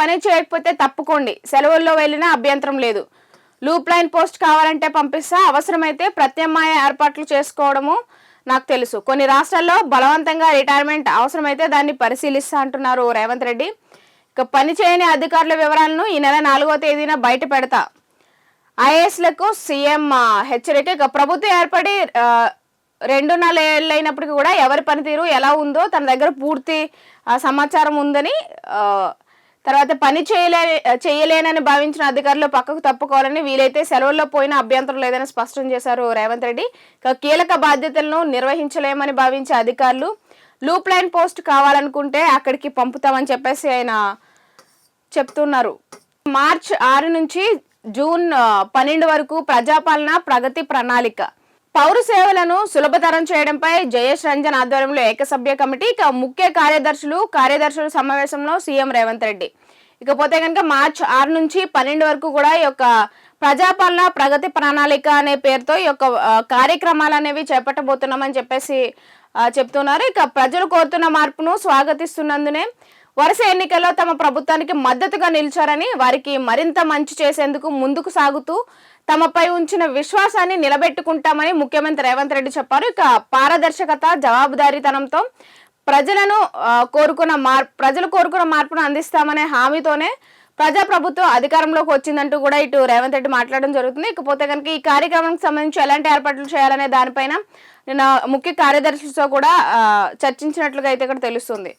పని చేయకపోతే తప్పుకోండి, సెలవుల్లో వెళ్ళినా అభ్యంతరం లేదు. లూప్ లైన్ పోస్ట్ కావాలంటే పంపిస్తా, అవసరమైతే ప్రత్యామ్నాయ ఏర్పాట్లు చేసుకోవడము నాకు తెలుసు. కొన్ని రాష్ట్రాల్లో బలవంతంగా రిటైర్మెంట్ అవసరమైతే దాన్ని పరిశీలిస్తా అంటున్నారు రేవంత్ రెడ్డి. ఇక పని చేయని అధికారుల వివరాలను ఈ నెల 4వ తేదీన బయట పెడతా. ఐఏఎస్లకు సీఎం హెచ్చరిక. ఇక ప్రభుత్వం ఏర్పడి 2.5 ఏళ్ళైనప్పటికీ కూడా ఎవరి పనితీరు ఎలా ఉందో తన దగ్గర పూర్తి సమాచారం ఉందని, తర్వాత పని చేయలేనని భావించిన అధికారులు పక్కకు తప్పుకోవాలని, వీలైతే సెలవుల్లో పోయిన అభ్యంతరం లేదని స్పష్టం చేశారు రేవంత్ రెడ్డి. కీలక బాధ్యతలను నిర్వహించలేమని భావించే అధికారులు లూప్ లైన్ పోస్ట్ కావాలనుకుంటే అక్కడికి పంపుతామని చెప్పేసి ఆయన చెప్తున్నారు. మార్చి 6 నుంచి జూన్ 12 వరకు ప్రజాపాలన ప్రగతి ప్రణాళిక. పౌర సేవలను సులభతరం చేయడంపై జయేష్ రంజన్ ఆధ్వర్యంలో ఏకసభ్య కమిటీ, ముఖ్య కార్యదర్శుల సమావేశంలో సీఎం రేవంత్ రెడ్డి. ఇకపోతే కనుక మార్చి 6 నుంచి 12 వరకు కూడా ఈ యొక్క ప్రజాపాలన ప్రగతి ప్రణాళిక అనే పేరుతో ఈ యొక్క కార్యక్రమాలు అనేవి చేపట్టబోతున్నామని చెప్పేసి చెప్తున్నారు. ఇక ప్రజలు కోరుతున్న మార్పును స్వాగతిస్తున్నందునే వరుస ఎన్నికల్లో తమ ప్రభుత్వానికి మద్దతుగా నిలిచారని, వారికి మరింత మంచి చేసేందుకు ముందుకు సాగుతూ తమపై ఉంచిన విశ్వాసాన్ని నిలబెట్టుకుంటామని ముఖ్యమంత్రి రేవంత్ రెడ్డి చెప్పారు. ఇక పారదర్శకత, జవాబుదారీతనంతో ప్రజలు కోరుకున్న మార్పును అందిస్తామనే హామీతోనే ప్రజాప్రభుత్వం అధికారంలోకి వచ్చిందంటూ కూడా ఇటు రేవంత్ రెడ్డి మాట్లాడడం జరుగుతుంది. ఇకపోతే కనుక ఈ కార్యక్రమానికి సంబంధించి ఎలాంటి ఏర్పాట్లు చేయాలనే దానిపైన నిన్న ముఖ్య కార్యదర్శులతో కూడా చర్చించినట్లుగా అయితే ఇక్కడ తెలుస్తుంది.